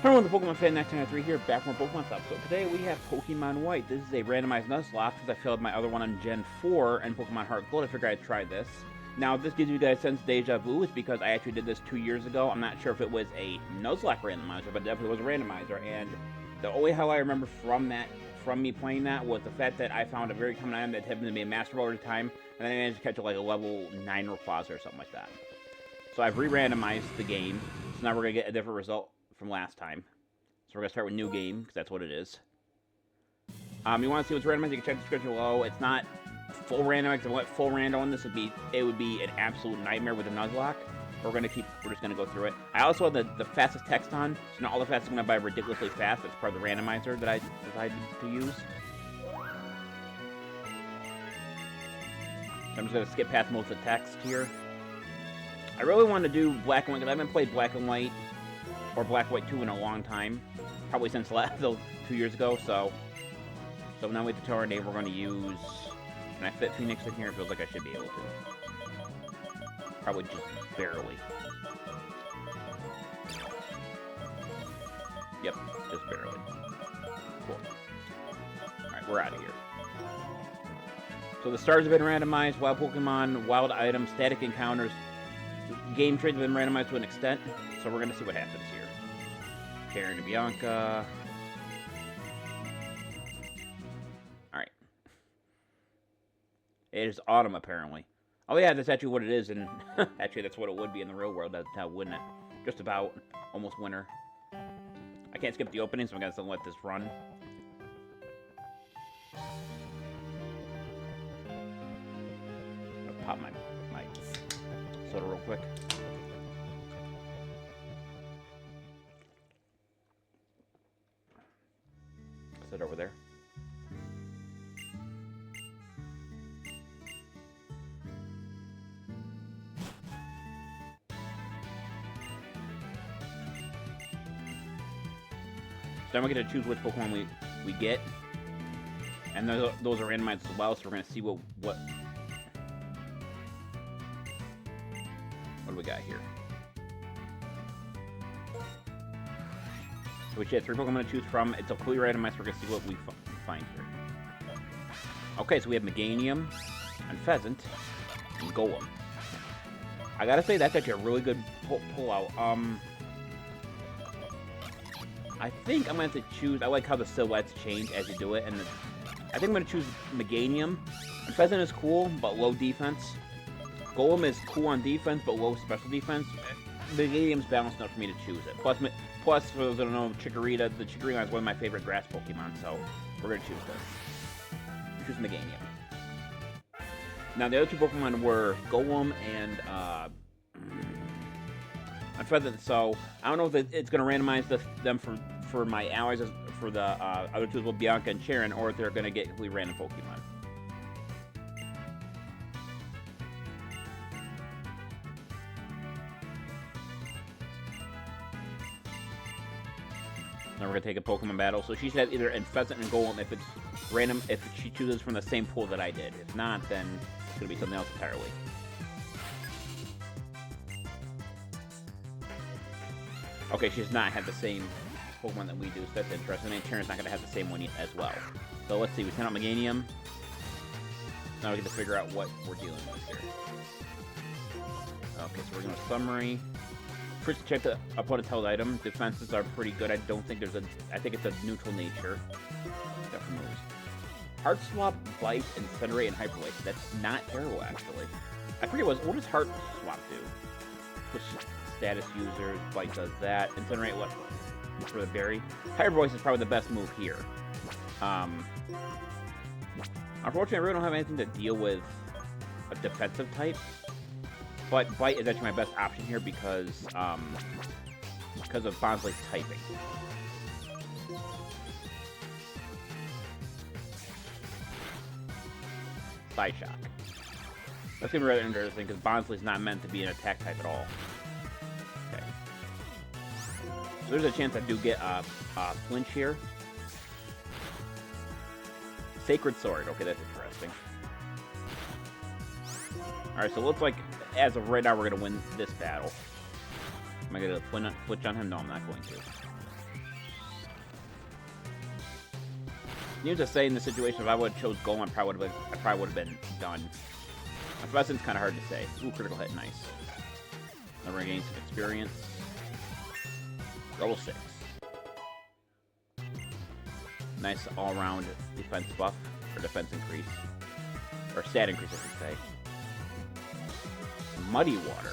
Hello, the Pokemon fan 1993 here, back from Pokemon Stop. So today we have Pokemon White. This is a randomized Nuzlocke because I failed my other one on Gen 4 and Pokemon Heart Gold. I figured I'd try this. Now, if this gives you guys a sense of deja vu, it's because I actually did this 2 years ago. I'm not sure if it was a Nuzlocke randomizer, but definitely was a randomizer. And the only how I remember from me playing that was the fact that I found a very common item that happened to be a Master Ball at the time, and then I managed to catch like a level 9 Rayquaza or something like that. So I've re-randomized the game, so now we're going to get a different result from last time. So we're going to start with new game, because that's what it is. You want to see what's randomized, you can check the description below. It's not full randomized, because what full random on this would be, it would be an absolute nightmare with a Nuzlocke. We're just going to go through it. I also have the fastest text on, so not all the fastest going to buy ridiculously fast. That's part of the randomizer that I decided to use. So I'm just going to skip past most of the text here. I really want to do Black and White, because I haven't played Black and White or Black White 2 in a long time. Probably since 2 years ago, so now with the Tornado we're going to use... Can I fit Phoenix in here? It feels like I should be able to. Probably just barely. Yep, just barely. Cool. Alright, we're out of here. So the stars have been randomized, wild Pokemon, wild items, static encounters. Game trades have been randomized to an extent, so we're going to see what happens here. Karen and Bianca. Alright. It is autumn, apparently. Oh yeah, that's actually what it is, and actually that's what it would be in the real world, wouldn't it? Just about. Almost winter. I can't skip the opening, so I'm going to let this run. I'll pop my soda real quick. Sit over there. So then we get to choose which Pokemon we get, and those are randomized as well. So we're gonna see what do we got here. So we should have 3 Pokemon to choose from. It's a completely randomized. We're gonna see what we find here. Okay, so we have Megainum and Pheasant and Golem. I gotta say that's actually a really good pull-out. I think I'm going to have to choose... I like how the silhouettes change as you do it, and I think I'm going to choose Megainum. And Pheasant is cool, but low defense. Golem is cool on defense, but low special defense. Megainum's balanced enough for me to choose it. Plus, for those that don't know, Chikorita, the Chikorita is one of my favorite grass Pokemon, so we're going to choose this. Choose Megainum. Now, the other 2 Pokemon were Golem and Pheasant, so I don't know if it's going to randomize them for my allies, for the other 2 with Bianca and Sharon, or if they're going to get completely random Pokemon. Now we're going to take a Pokemon battle, so she should have either in Pheasant and Golem if it's random, if she chooses from the same pool that I did. If not, then it's going to be something else entirely. Okay, she does not have the same Pokemon that we do, so that's interesting. And Sharon's not going to have the same one as well. So let's see, we sent out Megainum. Now we get to figure out what we're dealing with here. Okay, so we're going to summary. First, check the opponent's held item. Defenses are pretty good. I don't think there's I think it's a neutral nature. Definitely moves. Heart Swap, Bite, Incinerate, and Hyper Life. That's not terrible, actually. I forget what does Heart Swap do? Push status users, Bite does that. Incinerate what? For the berry. Hyper Voice is probably the best move here. Unfortunately, I really don't have anything to deal with a defensive type. But Bite is actually my best option here because of Bonsly's typing. Side Shock. That's going to be rather interesting because Bonsly's not meant to be an attack type at all. Okay. So there's a chance I do get a flinch here. Sacred Sword. Okay, that's interesting. Alright, so it looks like, as of right now, we're going to win this battle. Am I going to flinch on him? No, I'm not going to. Needless to say, in this situation, if I would have chose Golem, I probably would have been done. Effervescent's kind of hard to say. Ooh, critical hit, nice. Then we're gaining some experience. Level 6. Nice all-around defense buff, or defense increase. Or stat increase, I should say. Muddy Water.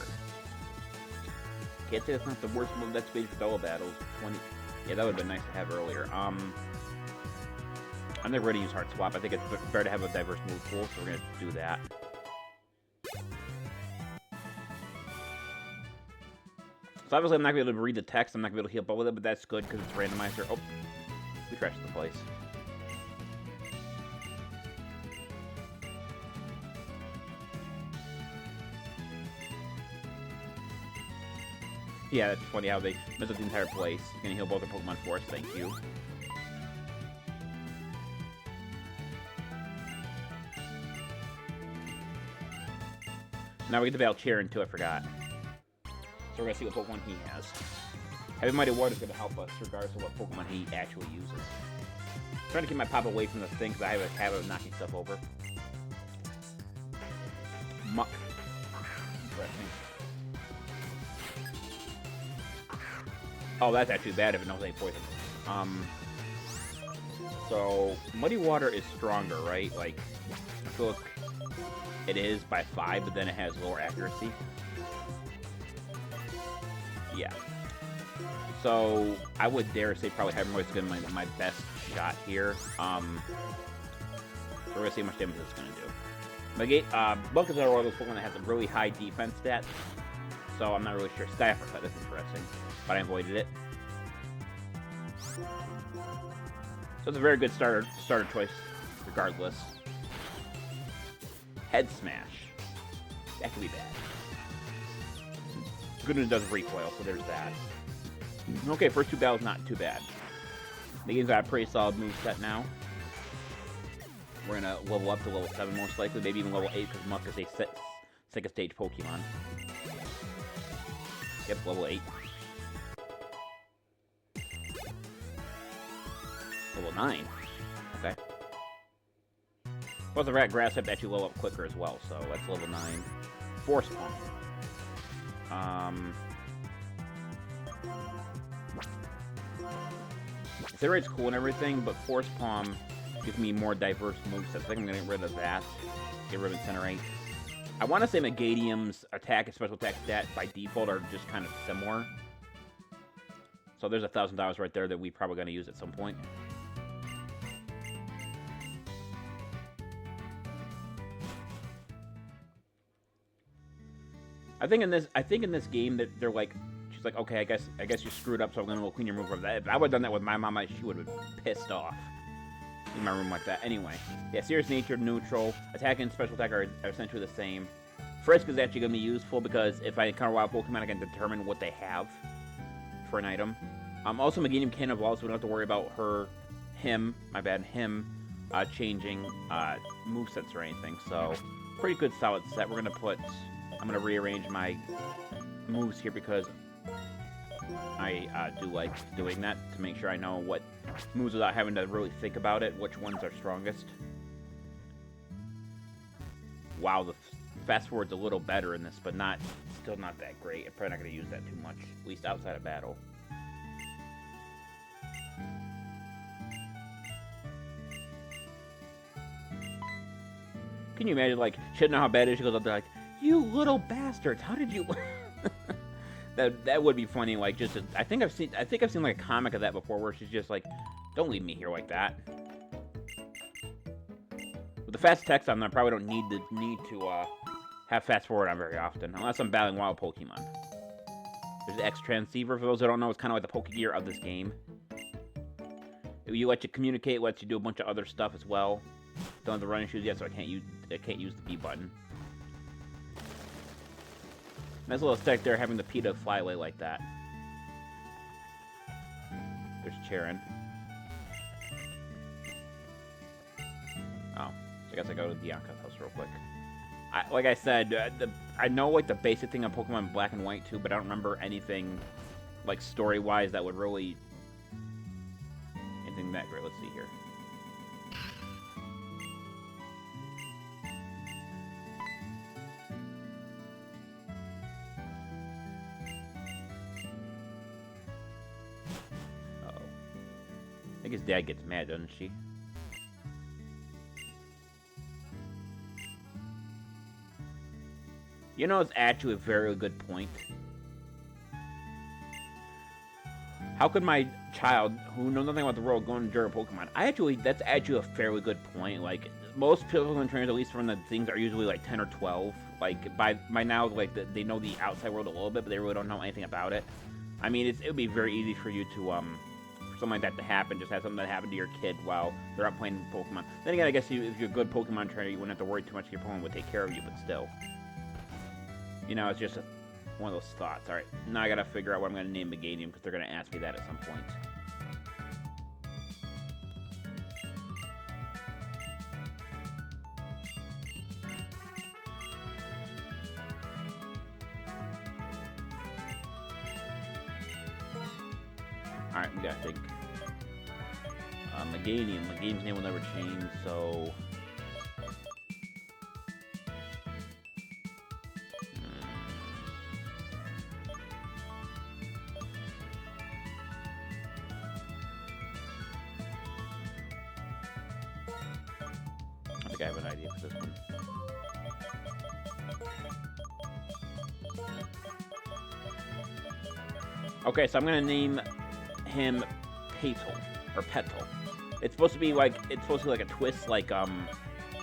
Can't say that's not the worst move that's made for double battles. 20. Yeah, that would have been nice to have earlier. I'm never going to use Heart Swap. I think it's better to have a diverse move pool, so we're going to do that. So obviously I'm not going to be able to read the text. I'm not going to be able to heal up with it, but that's good because it's randomizer. Oh, we trashed the place. Yeah, that's funny how they mess up the entire place. You're going to heal both their Pokemon for us. Thank you. Now we get to Valcherin too, I forgot. So we're going to see what Pokemon he has. Having Mighty Water is going to help us regardless of what Pokemon he actually uses. I'm trying to keep my pop away from the thing because I have a habit of knocking stuff over. Muck. Interesting. Oh, that's actually bad if it knows any poison. So, Muddy Water is stronger, right? Like, I feel like it is by 5, but then it has lower accuracy. Yeah. So, I would dare say probably Heaven Voice is going to be my best shot here. So we're going to see how much damage it's going to do. Bulk is one of those Pokemon that has a really high defense stat. So, I'm not really sure. Sky Uppercut, that's interesting. But I avoided it. So it's a very good starter choice, regardless. Head Smash. That could be bad. Good news, it does recoil, so there's that. Okay, first 2 battles, not too bad. The game's got a pretty solid moveset now. We're gonna level up to level 7 most likely, maybe even level 8 because Muck is a second stage Pokemon. Yep, level 8. Level 9. Okay. Well, the Rat Grass have to actually level up quicker as well, so that's level 9. Force Pump. Incinerate cool and everything, but Force Palm gives me more diverse movesets. I think I'm going to get rid of that. Get rid of Incinerate. I want to say Megainum's attack and special attack stat by default are just kind of similar. So there's $1,000 right there that we probably going to use at some point. I think in this game that they're like, she's like, okay, I guess you screwed up, so I'm gonna clean your room from that. If I would have done that with my mama, she would have been pissed off in my room like that. Anyway, yeah, Serious Nature, neutral, attack and special attack are essentially the same. Frisk is actually gonna be useful because if I encounter wild Pokemon, I can determine what they have for an item. Also, Megainum can evolve, so we don't have to worry about him changing movesets or anything. So, pretty good solid set. I'm gonna rearrange my moves here because I do like doing that to make sure I know what moves without having to really think about it, which ones are strongest. Wow, the fast forward's a little better in this, but still not that great. I'm probably not gonna use that too much, at least outside of battle. Can you imagine, like, she doesn't know how bad it is, she goes up there like, you little bastards, how did you... that would be funny, like, just... I think I've seen like a comic of that before where she's just like, don't leave me here like that. With the fast text on there, I probably don't need to have fast forward on very often, unless I'm battling wild Pokemon. There's the X Transceiver, for those who don't know, it's kind of like the Pokegear of this game. You let you communicate, lets you do a bunch of other stuff as well. Don't have the running shoes yet, so I can't use the B button. Nice little aesthetic there, having the PETA fly away like that. There's Charon. Oh, so I guess I go to Bianca's house real quick. Like I said, I know like the basic thing on Pokemon Black and White too, but I don't remember anything like story-wise that would really anything that great. Let's see here. think his dad gets mad, doesn't she? You know, it's actually a very good point. How could my child, who knows nothing about the world, go and enjoy Pokemon? That's actually a fairly good point. Like, most Pokemon trainers, at least from the things, are usually like 10 or 12. Like, by now, like, they know the outside world a little bit, but they really don't know anything about it. I mean, it would be very easy for you to, for something like that to happen, just have something that happen to your kid while they're out playing Pokemon. Then again, I guess if you're a good Pokemon trainer, you wouldn't have to worry too much. Your Pokemon would take care of you, but still. You know, it's just one of those thoughts. Alright, now I gotta figure out what I'm gonna name Megainum, because they're gonna ask me that at some point. Alright, we gotta think. Megainum. Megainum's name will never change, so... I think I have an idea for this one. Okay, so I'm gonna name him Petal or Petal. It's supposed to be like a twist, like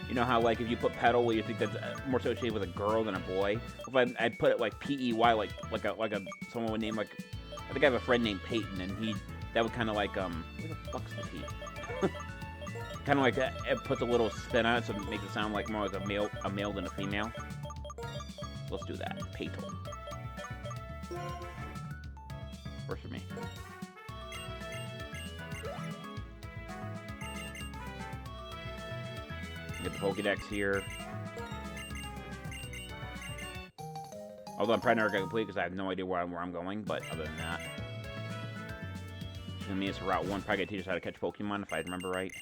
you know how like if you put Petal, where you think that's more associated with a girl than a boy. If I put it like P-E-Y, like someone would name, like, I think I have a friend named Peyton, and that would kind of like where the fuck's the P? Kind of like that. It puts a little spin on it, so it makes it sound like more like a male than a female. So let's do that. Petal. Works for me. Get the Pokédex here. Although I'm probably never going to complete because I have no idea where I'm going, but other than that. It's going to mean it's Route 1. Probably going to teach us how to catch Pokemon if I remember right.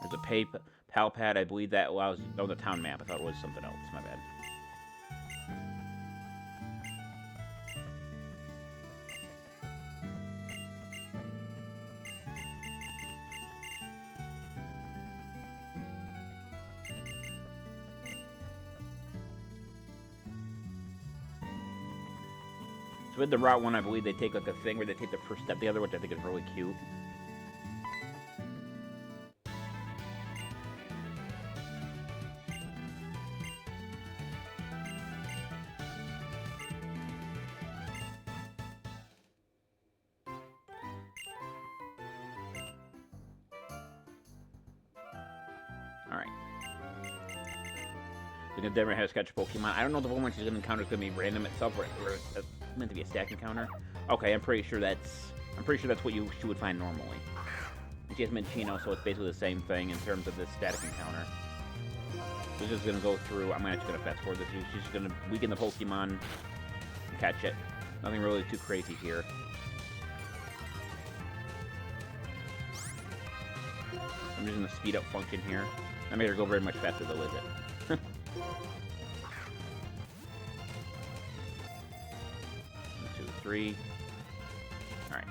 There's a Pal Pad, I believe that allows... Oh, the town map. I thought it was something else. My bad. So with the Route 1, I believe they take like a thing where they take the first step together, which I think is really cute. Alright. So if Denver has catch Pokemon. I don't know if the Pokemon she's going to encounter is going to be random itself, or it's meant to be a stack encounter. Okay, I'm pretty sure that's what she would find normally. And she has Minchino, so it's basically the same thing in terms of this static encounter. She's just going to go through... I'm actually going to fast forward this. She's just going to weaken the Pokemon and catch it. Nothing really too crazy here. I'm using the speed up function here. That made her go very much faster though, is it? 1, 2, 3. Alright.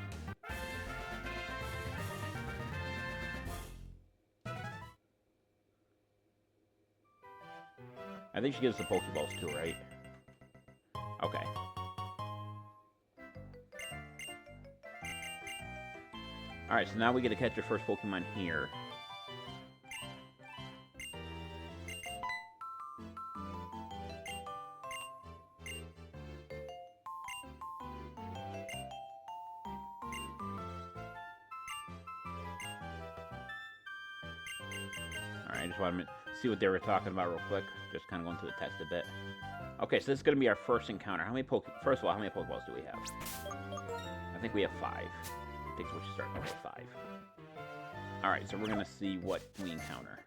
I think she gives us the Pokeballs too, right? Okay. Alright, so now we get to catch our first Pokemon here. Alright, I just wanted to see what they were talking about real quick. Just kind of going through the test a bit. Okay, so this is going to be our first encounter. First of all, how many Pokeballs do we have? I think we have 5. I think we should start with 5. Alright, so we're going to see what we encounter.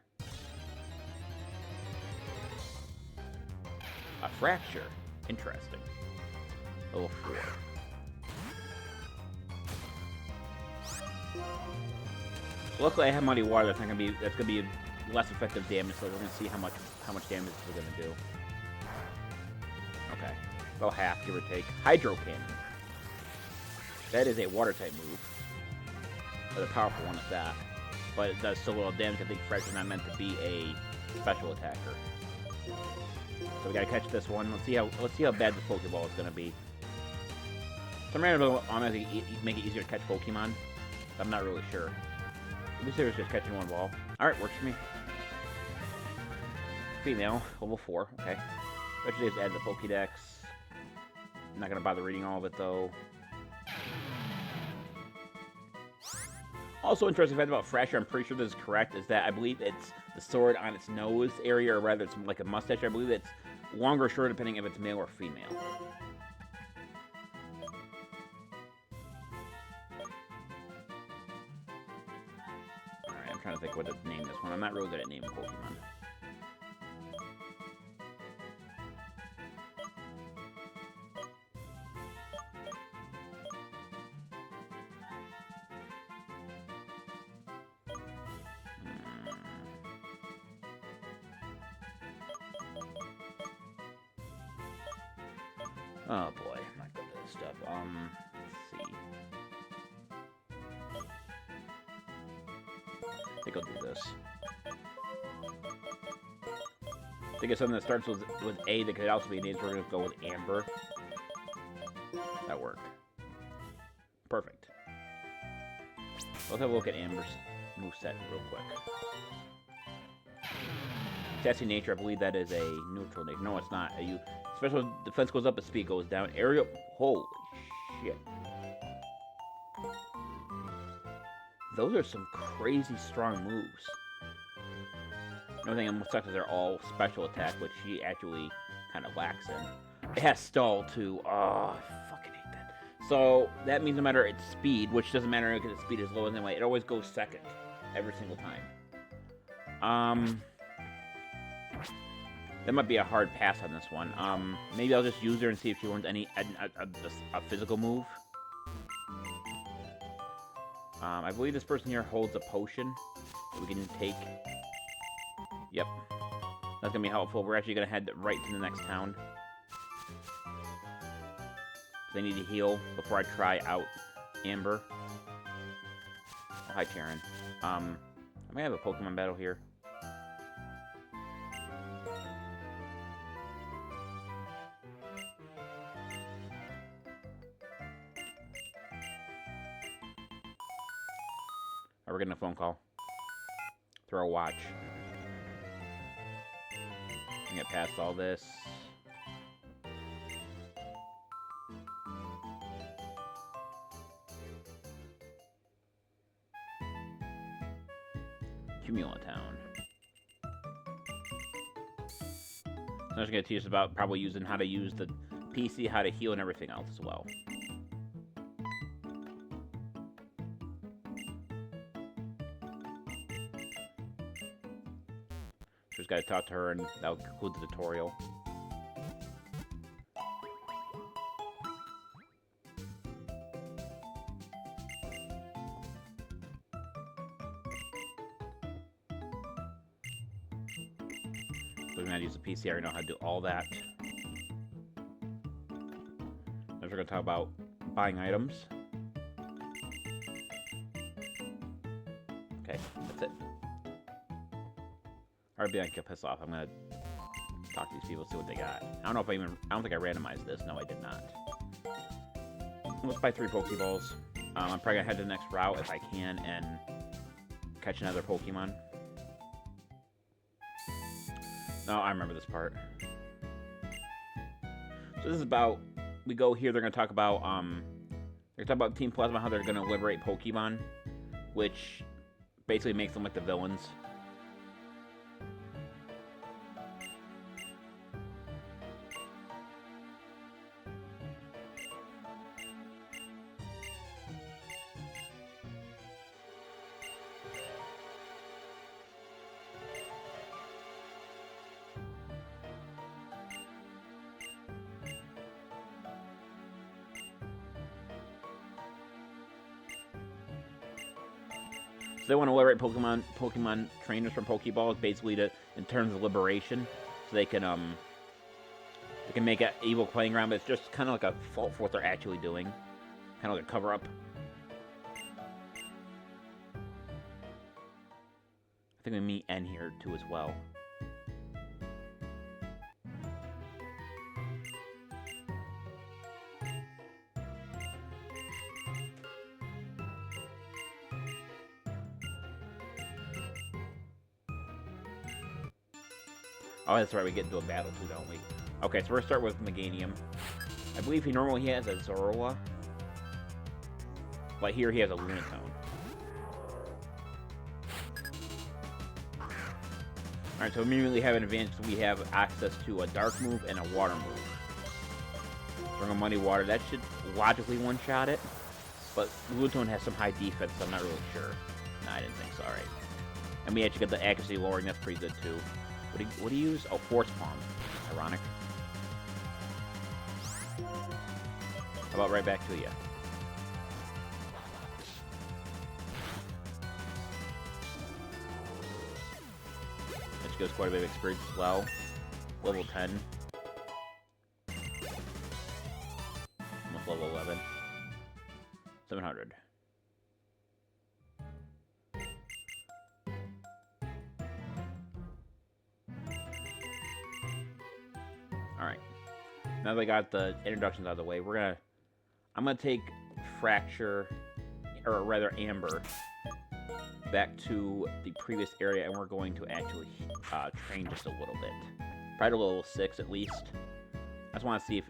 A Fraxure. Interesting. Level 4. Luckily, I have Muddy Water. That's gonna be less effective damage. So we're gonna see how much damage we're gonna do. Okay, about half, give or take. Hydro Cannon. That is a water type move, but a powerful one at that. But it does so little damage. I think Fraxure's not meant to be a special attacker. So we gotta catch this one. Let's see how bad this Pokeball is gonna be. Some random automatically make it easier to catch Pokemon. I'm not really sure. At least there's just catching one ball. Alright, works for me. Female, level 4, okay. Especially just add the Pokédex. I'm not gonna bother reading all of it though. Also interesting fact about Fraxure, I'm pretty sure this is correct, is that I believe it's the sword on its nose area, or rather it's like a mustache. I believe it's longer or shorter depending if it's male or female. Alright, I'm trying to think what to name this one. I'm not really good at naming Pokemon. Oh boy, I'm not good at this stuff. Let's see. I think I'll do this. I think it's something that starts with A that could also be an A, so we're gonna go with Amber. That worked. Perfect. Let's have a look at Amber's moveset real quick. Sassy Nature, I believe that is a neutral nature. No, it's not. Special defense goes up, but speed goes down. Aerial, holy shit. Those are some crazy strong moves. The only thing that sucks is they're all special attack, which she actually kind of lacks in. It has stall too. Oh, I fucking hate that. So that means no matter its speed, which doesn't matter because its speed is low anyway, it always goes second every single time. That might be a hard pass on this one. Maybe I'll just use her and see if she wants a physical move. I believe this person here holds a potion that we can take. Yep. That's going to be helpful. We're actually going to head right to the next town. They need to heal before I try out Amber. Oh, hi, Karen. I might have a Pokemon battle here. We're getting a phone call. Throw a watch. And get past all this. Cumula Town. So I'm just going to teach us about probably using how to use the PC, how to heal, and everything else as well. Just gotta talk to her, and that'll conclude the tutorial. So we're gonna use the PC. I already know how to do all that. Next, we're gonna talk about buying items. Okay, that's it. Alright, I get pissed off. I'm gonna talk to these people, see what they got. I don't think I randomized this. No, I did not. Let's buy 3 Pokeballs. I'm probably gonna head to the next route if I can and catch another Pokemon. No, I remember this part. So this is about, we go here, they're gonna talk about Team Plasma, how they're gonna liberate Pokemon, which basically makes them like the villains. So they want to liberate Pokemon trainers from Pokeballs, basically in terms of liberation, so they can make an evil playing ground, but it's just kind of like a fault for what they're actually doing, kind of like a cover up. I think we meet N here too as well. Oh, that's right, we get into a battle too, don't we? Okay, so we're gonna start with Megainum. I believe he normally has a Zorua, but here he has a Lunatone. Alright, so we immediately have an advantage. We have access to a Dark move and a Water move. So we're gonna Muddy Water. That should logically one-shot it, but Lunatone has some high defense, so I'm not really sure. Nah, I didn't think so. Alright. And we actually got the accuracy lowering. That's pretty good, too. What do you use? Oh, Force Palm. Ironic. How about right back to you? Which goes quite a bit of experience as well. Level 10. Almost level 11. 700. Alright. Now that I got the introductions out of the way, I'm gonna take Fraxure, or rather Amber, back to the previous area, and we're going to actually train just a little bit. Probably to level 6 at least. I just want to see if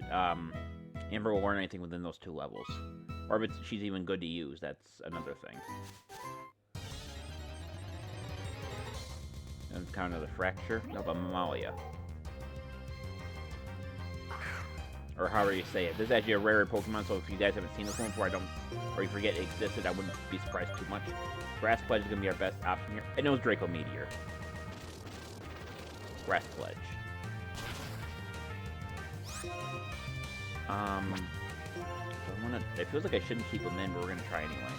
Amber will learn anything within those 2 levels. Or if she's even good to use, that's another thing. And kind of the Fraxure. No, but Mamalia. Or however you say it. This is actually a rare Pokemon, so if you guys haven't seen this one before, or you forget it existed, I wouldn't be surprised too much. Grass Pledge is going to be our best option here. It knows Draco Meteor. Grass Pledge. It feels like I shouldn't keep them in, but we're going to try anyway.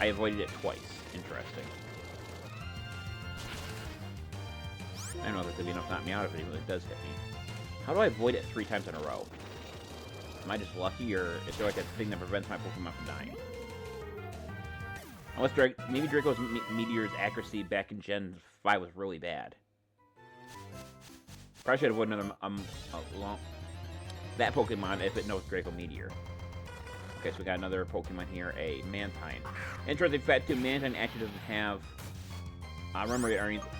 I avoided it twice. Interesting. I don't know if it's going to be enough to knock me out if it really does hit me. How do I avoid it 3 times in a row? Am I just lucky, or is there like a thing that prevents my Pokemon from dying? Unless maybe Draco's Meteor's accuracy back in Gen 5 was really bad. Probably should avoid another that Pokemon if it knows Draco Meteor. Okay, so we got another Pokemon here, a Mantine. Interesting fact too, Mantine actually doesn't have remember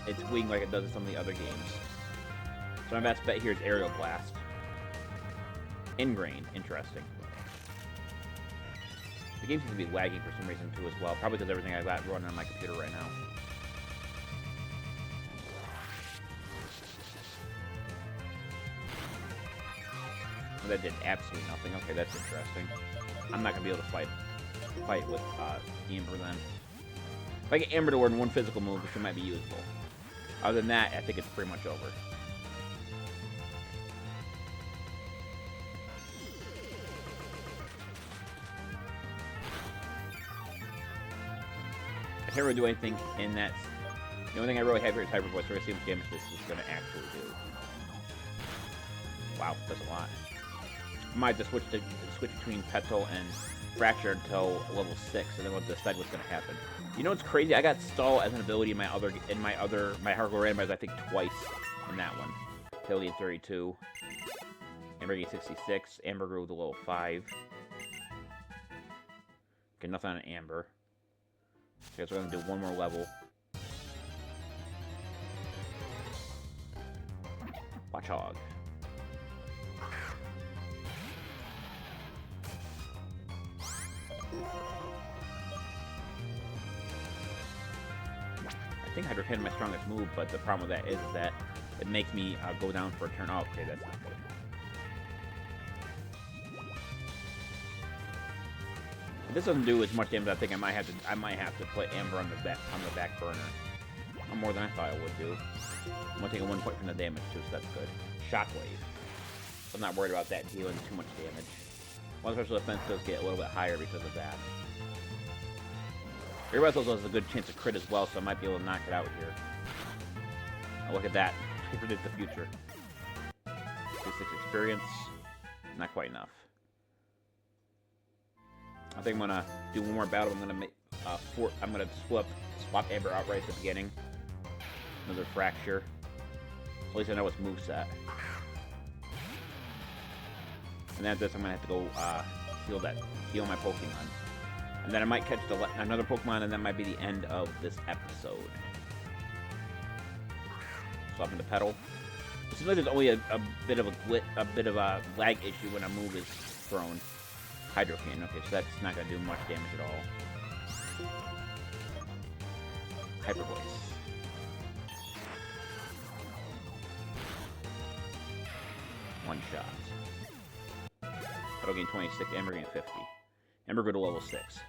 its wing like it does in some of the other games. So my best bet here is Aerial Blast. Ingrain, interesting. The game seems to be lagging for some reason too as well, probably because everything I got running on my computer right now. Well, that did absolutely nothing. Okay, that's interesting. I'm not gonna be able to fight with Amber then. If I get Amber to learn 1 physical move, she might be usable. Other than that, I think it's pretty much over. I can't really do anything in that. The only thing I really have here is Hyper Voice, so we're gonna see how much damage this is gonna actually do. Wow, that's a lot. I might have to switch between Petal and Fraxure until level 6, and then we'll decide what's gonna happen. You know what's crazy? I got Stall as an ability in my hardcore randomizer, I think twice in that one. Ability at 32. Amber gets 66. Amber grew to level 5. Okay, nothing on Amber. Okay, so we're gonna do 1 more level. Watchog. I think Hydro Cannon is my strongest move, but the problem with that is that it makes me go down for a turn. Oh, okay, that's not good. If this doesn't do as much damage, I think I might have to put Amber on the back burner. More than I thought it would do. I'm gonna take a 1 point from the damage too, so that's good. Shockwave. So I'm not worried about that dealing too much damage. One special defense does get a little bit higher because of that. Everybody else has a good chance to crit as well, so I might be able to knock it out here. Oh, look at that. I can predict the future. 6 experience. Not quite enough. I think I'm gonna do one more battle. I'm gonna make I'm gonna swap Amber out right at the beginning. Another Fraxure. At least I know it's moveset. And after this, I'm gonna have to go heal my Pokemon. And then I might catch another Pokemon, and that might be the end of this episode. Swapping the Petal. It seems like there's only a bit of a lag issue when a move is thrown. Hydro Cannon. Okay, so that's not gonna do much damage at all. Hyper Voice. One shot. That'll gain 26. Amber gain 50. Amber go to level 6.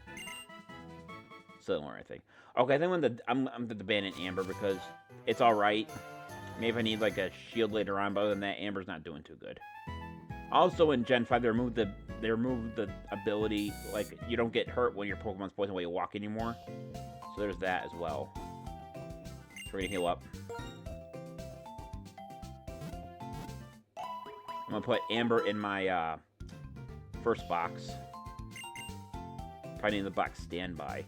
Still don't learn anything. Okay, I think I'm the ban Amber because it's alright. Maybe if I need like a shield later on, but other than that, Amber's not doing too good. Also in Gen 5, they removed the ability, like, you don't get hurt when your Pokemon's poisoned while you walk anymore. So there's that as well. So we're gonna heal up. I'm gonna put Amber in my first box. Probably in the box standby.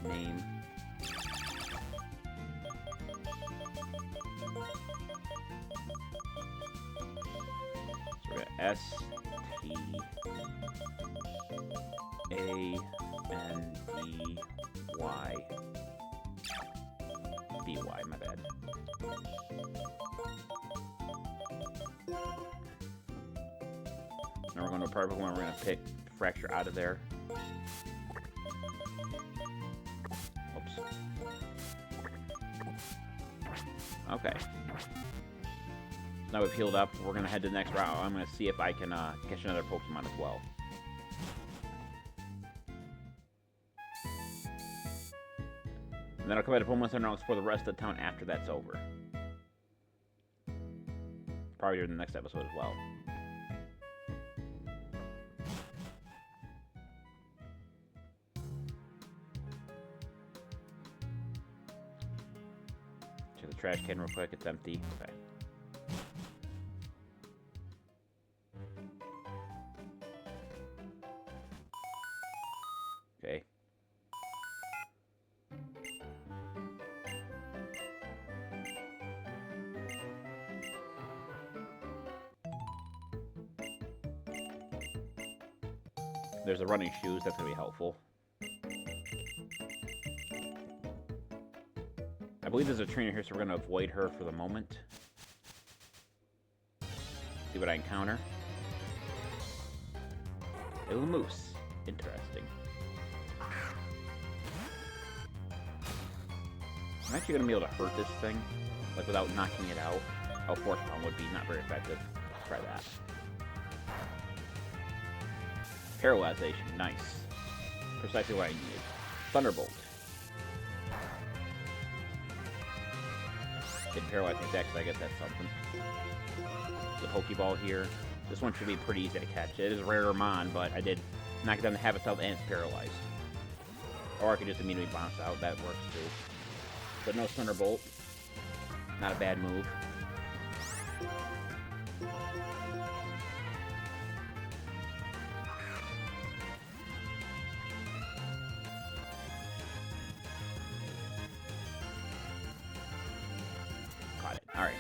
Name. So we got S-T-A-N-D-Y. My bad. Now we're going to a perfect one. We're going to pick Fraxure out of there. Okay. Now we've healed up. We're going to head to the next route. I'm going to see if I can catch another Pokemon as well. And then I'll come back to Pokemon Center and I'll explore the rest of the town after that's over. Probably during the next episode as well. Check the trash can real quick. It's empty. Okay. Okay. There's the running shoes. That's going to be helpful. I believe there's a trainer here, so we're going to avoid her for the moment. See what I encounter. Illimuse. Interesting. I'm actually going to be able to hurt this thing, like without knocking it out. Oh, Force Palm would be not very effective. Let's try that. Paralyzation, nice. Precisely what I needed. Thunderbolt. Didn't paralyze me back, so I guess that's something. The Pokeball here. This one should be pretty easy to catch. It is a rarer mon, but I did knock it down to half itself and it's paralyzed. Or I could just immediately bounce out. That works too. But no Thunderbolt. Not a bad move. Caught it. Alright.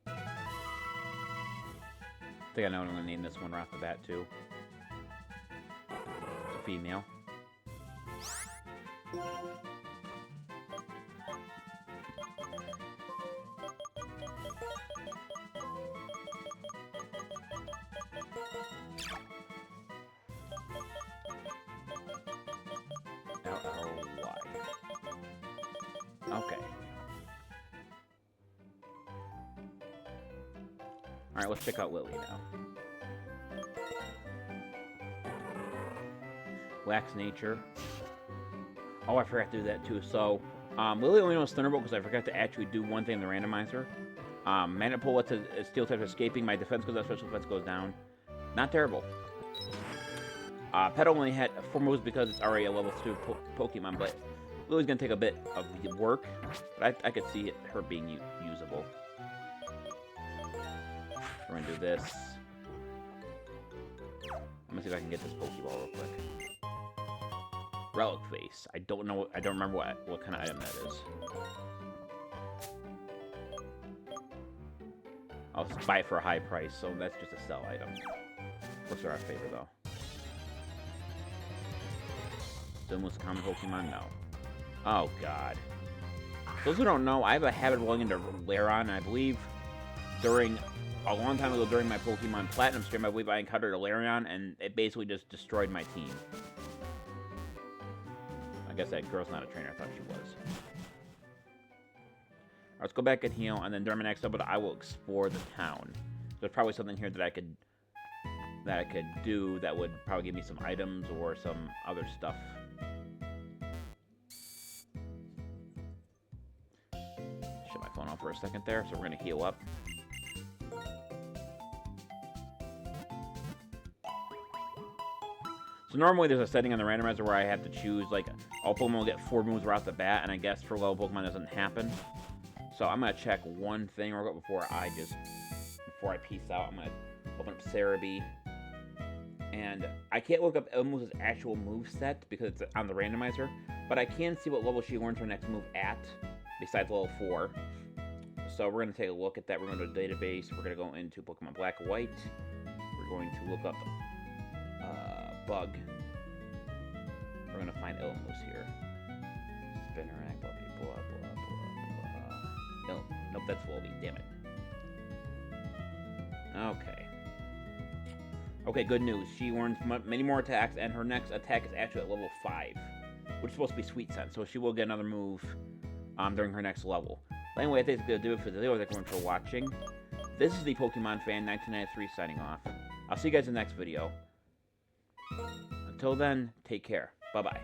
I think I know what I'm going to name this one right off the bat too. It's a female. L-L-Y. Okay. Alright, let's check out Lily now. Wax Nature. Oh, I forgot to do that too. So, Lily only knows Thunderbolt because I forgot to actually do one thing in the randomizer. Magnet Pull lets a steel type escaping. My defense goes up, special defense goes down. Not terrible. Petal only had 4 moves because it's already a level 2 Pokemon, but Lily's going to take a bit of the work. But I could see her being usable. We're going to do this. I'm going to see if I can get this Pokeball real quick. Relic Face. I don't know. I don't remember what kind of item that is. I'll just buy it for a high price, so that's just a sell item. What's our favorite though? The most common Pokemon? No. Oh god. Those who don't know, I have a habit of rolling into Lairon, and I believe a long time ago during my Pokemon Platinum stream, I believe I encountered a Lairon, and it basically just destroyed my team. I guess that girl's not a trainer. I thought she was. Alright, let's go back and heal, and then during my next episode, I will explore the town. There's probably something here that I could do that would probably give me some items or some other stuff. Shut my phone off for a second there, so we're gonna heal up. So normally there's a setting on the randomizer where I have to choose, like, all Pokemon will get 4 moves right off the bat, and I guess for low Pokemon it doesn't happen. So I'm gonna check one thing real quick before I peace out. I'm gonna open up Cerebi. And I can't look up Illimuse's actual move set because it's on the randomizer, but I can see what level she learns her next move at, besides level 4. So we're gonna take a look at that. We're gonna go to database. We're gonna go into Pokemon Black White. We're going to look up Bug. We're gonna find Illimuse here. Spinnerack, blah blah blah blah blah. No, nope, that's Volby. Damn it. Okay. Okay, good news. She learns many more attacks, and her next attack is actually at level 5, which is supposed to be Sweet Scent, so she will get another move during her next level. But anyway, I think it's going to do it for the video. Thank you for watching. This is the Pokemon Fan 1993 signing off. I'll see you guys in the next video. Until then, take care. Bye-bye.